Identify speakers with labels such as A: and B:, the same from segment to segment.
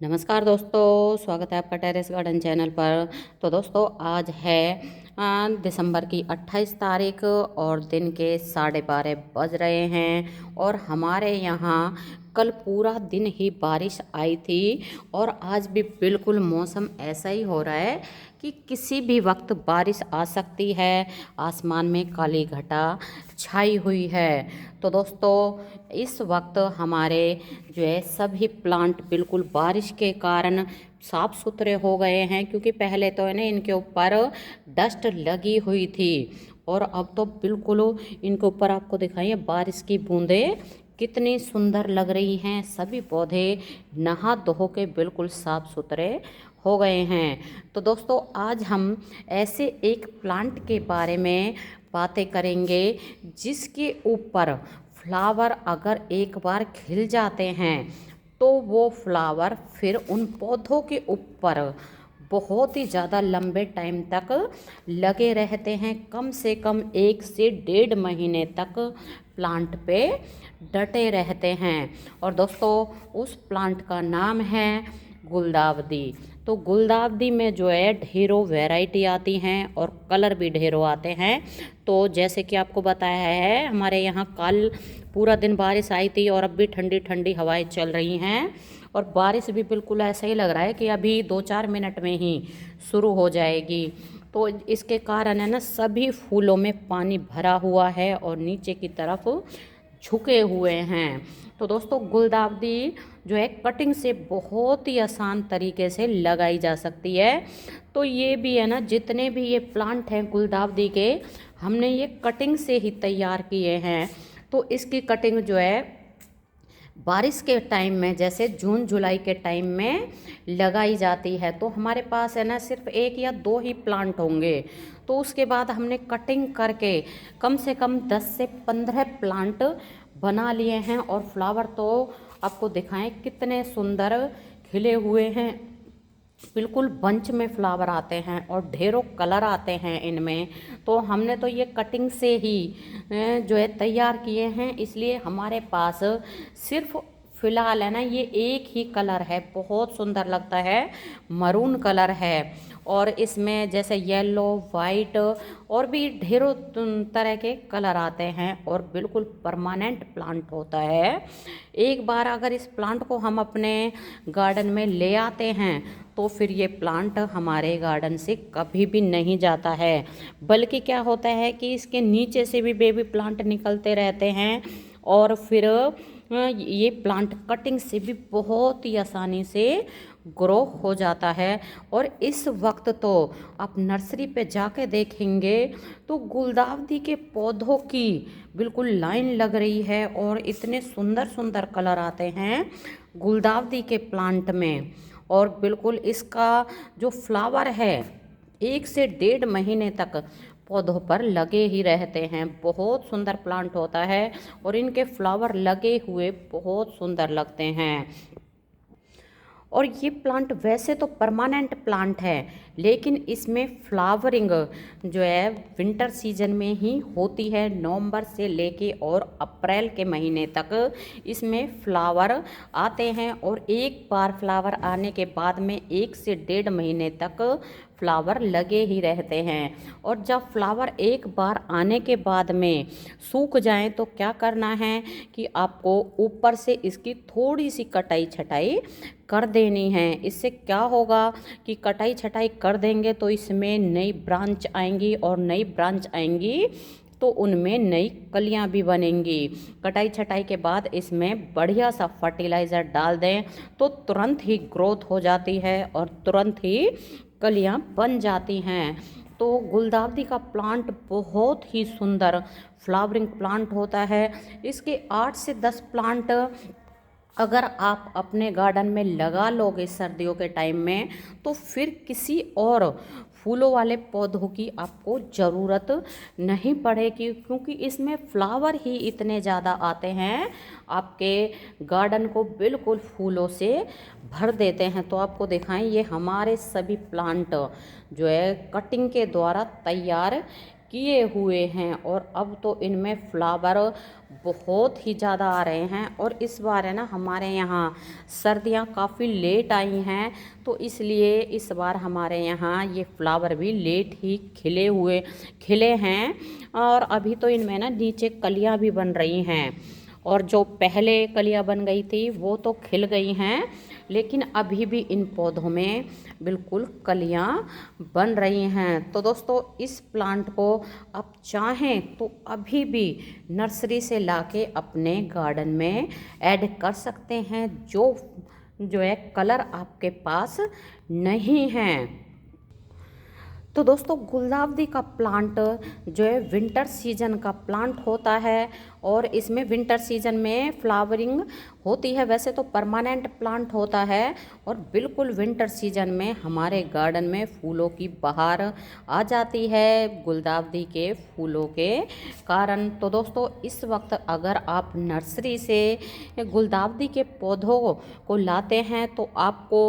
A: नमस्कार दोस्तों, स्वागत है आपका टेरेस गार्डन चैनल पर। तो दोस्तों आज है दिसंबर की 28 तारीख और दिन के 12:30 बज रहे हैं और हमारे यहाँ कल पूरा दिन ही बारिश आई थी और आज भी बिल्कुल मौसम ऐसा ही हो रहा है कि किसी भी वक्त बारिश आ सकती है। आसमान में काली घटा छाई हुई है। तो दोस्तों इस वक्त हमारे जो है सभी प्लांट बिल्कुल बारिश के कारण साफ सुथरे हो गए हैं, क्योंकि पहले तो है ना इनके ऊपर डस्ट लगी हुई थी और अब तो बिल्कुल इनके ऊपर आपको दिखाइए बारिश की बूंदें कितनी सुंदर लग रही हैं। सभी पौधे नहा धो के बिल्कुल साफ सुथरे हो गए हैं। तो दोस्तों आज हम ऐसे एक प्लांट के बारे में बातें करेंगे जिसके ऊपर फ्लावर अगर एक बार खिल जाते हैं तो वो फ्लावर फिर उन पौधों के ऊपर बहुत ही ज़्यादा लंबे टाइम तक लगे रहते हैं। कम से कम 1 से 1.5 महीने तक प्लांट पे डटे रहते हैं। और दोस्तों उस प्लांट का नाम है गुलदावदी। तो गुलदावदी में जो है ढेरों वैरायटी आती हैं और कलर भी ढेरों आते हैं। तो जैसे कि आपको बताया है, हमारे यहाँ कल पूरा दिन बारिश आई थी और अब भी ठंडी ठंडी हवाएं चल रही हैं और बारिश भी बिल्कुल ऐसा ही लग रहा है कि अभी 2-4 मिनट में ही शुरू हो जाएगी। तो इसके कारण है ना सभी फूलों में पानी भरा हुआ है और नीचे की तरफ झुके हुए हैं। तो दोस्तों गुलदावदी जो है कटिंग से बहुत ही आसान तरीके से लगाई जा सकती है। तो ये भी है ना, जितने भी ये प्लांट हैं गुलदावदी के, हमने ये कटिंग से ही तैयार किए हैं। तो इसकी कटिंग जो है बारिश के टाइम में, जैसे जून जुलाई के टाइम में लगाई जाती है। तो हमारे पास है ना सिर्फ 1 या 2 ही प्लांट होंगे। तो उसके बाद हमने कटिंग करके कम से कम 10 से 15 प्लांट बना लिए हैं और फ्लावर तो आपको दिखाएं कितने सुंदर खिले हुए हैं। बिल्कुल बंच में फ्लावर आते हैं और ढेरों कलर आते हैं इनमें। तो हमने तो ये कटिंग से ही जो है तैयार किए हैं, इसलिए हमारे पास सिर्फ फ़िलहाल है ना ये एक ही कलर है। बहुत सुंदर लगता है, मरून कलर है और इसमें जैसे येलो, वाइट और भी ढेरों तरह के कलर आते हैं और बिल्कुल परमानेंट प्लांट होता है। एक बार अगर इस प्लांट को हम अपने गार्डन में ले आते हैं तो फिर ये प्लांट हमारे गार्डन से कभी भी नहीं जाता है। बल्कि क्या होता है कि इसके नीचे से भी बेबी प्लांट निकलते रहते हैं और फिर ये प्लांट कटिंग से भी बहुत ही आसानी से ग्रो हो जाता है। और इस वक्त तो आप नर्सरी पे जाके देखेंगे तो गुलदावदी के पौधों की बिल्कुल लाइन लग रही है और इतने सुंदर सुंदर कलर आते हैं गुलदावदी के प्लांट में। और बिल्कुल इसका जो फ्लावर है 1 से 1.5 महीने तक पौधों पर लगे ही रहते हैं। बहुत सुंदर प्लांट होता है और इनके फ्लावर लगे हुए बहुत सुंदर लगते हैं। और ये प्लांट वैसे तो परमानेंट प्लांट है, लेकिन इसमें फ्लावरिंग जो है विंटर सीजन में ही होती है। नवंबर से लेके और अप्रैल के महीने तक इसमें फ्लावर आते हैं और एक बार फ्लावर आने के बाद में 1 से 1.5 महीने तक फ्लावर लगे ही रहते हैं। और जब फ्लावर एक बार आने के बाद में सूख जाएं तो क्या करना है कि आपको ऊपर से इसकी थोड़ी सी कटाई छटाई कर देनी है। इससे क्या होगा कि कटाई छटाई कर देंगे तो इसमें नई ब्रांच आएंगी और नई ब्रांच आएंगी तो उनमें नई कलियां भी बनेंगी। कटाई छटाई के बाद इसमें बढ़िया सा फर्टिलाइज़र डाल दें तो तुरंत ही ग्रोथ हो जाती है और तुरंत ही कलियां बन जाती हैं। तो गुलदावदी का प्लांट बहुत ही सुंदर फ्लावरिंग प्लांट होता है। इसके 8 से 10 प्लांट अगर आप अपने गार्डन में लगा लोगे सर्दियों के टाइम में तो फिर किसी और फूलों वाले पौधों की आपको ज़रूरत नहीं पड़ेगी, क्योंकि इसमें फ्लावर ही इतने ज़्यादा आते हैं, आपके गार्डन को बिल्कुल फूलों से भर देते हैं। तो आपको दिखाएं, ये हमारे सभी प्लांट जो है कटिंग के द्वारा तैयार किए हुए हैं और अब तो इनमें फ्लावर बहुत ही ज़्यादा आ रहे हैं। और इस बार है ना हमारे यहाँ सर्दियाँ काफ़ी लेट आई हैं, तो इसलिए इस बार हमारे यहाँ ये फ्लावर भी लेट ही खिले हैं। और अभी तो इनमें ना नीचे कलियाँ भी बन रही हैं, और जो पहले कलियाँ बन गई थी वो तो खिल गई हैं, लेकिन अभी भी इन पौधों में बिल्कुल कलियाँ बन रही हैं। तो दोस्तों इस प्लांट को आप चाहें तो अभी भी नर्सरी से लाके अपने गार्डन में ऐड कर सकते हैं, जो है कलर आपके पास नहीं है। तो दोस्तों गुलदाउदी का प्लांट जो है विंटर सीजन का प्लांट होता है, और इसमें विंटर सीजन में फ्लावरिंग होती है। वैसे तो परमानेंट प्लांट होता है, और बिल्कुल विंटर सीजन में हमारे गार्डन में फूलों की बहार आ जाती है गुलदाउदी के फूलों के कारण। तो दोस्तों इस वक्त अगर आप नर्सरी से गुलदाउदी के पौधों को लाते हैं तो आपको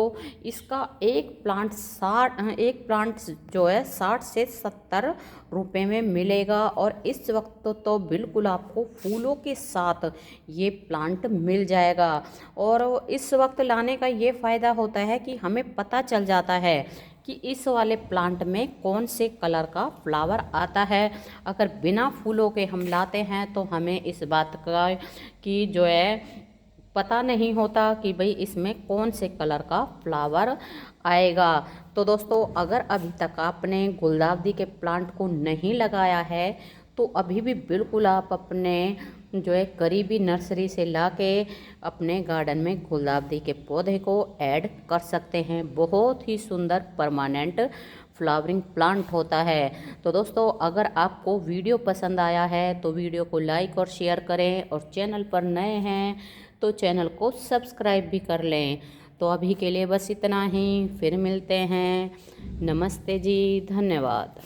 A: इसका एक प्लांट जो है 60 से 70 रुपए में मिलेगा। और इस वक्त तो बिल्कुल आपको फूलों के साथ ये प्लांट मिल जाएगा। और इस वक्त लाने का ये फ़ायदा होता है कि हमें पता चल जाता है कि इस वाले प्लांट में कौन से कलर का फ्लावर आता है। अगर बिना फूलों के हम लाते हैं तो हमें इस बात का कि जो है पता नहीं होता कि भाई इसमें कौन से कलर का फ्लावर आएगा। तो दोस्तों अगर अभी तक आपने गुलदाउदी के प्लांट को नहीं लगाया है तो अभी भी बिल्कुल आप अपने जो है करीबी नर्सरी से लाके अपने गार्डन में गुलदाउदी के पौधे को ऐड कर सकते हैं। बहुत ही सुंदर परमानेंट फ्लावरिंग प्लांट होता है। तो दोस्तों अगर आपको वीडियो पसंद आया है तो वीडियो को लाइक और शेयर करें, और चैनल पर नए हैं तो चैनल को सब्सक्राइब भी कर लें। तो अभी के लिए बस इतना ही, फिर मिलते हैं। नमस्ते जी, धन्यवाद।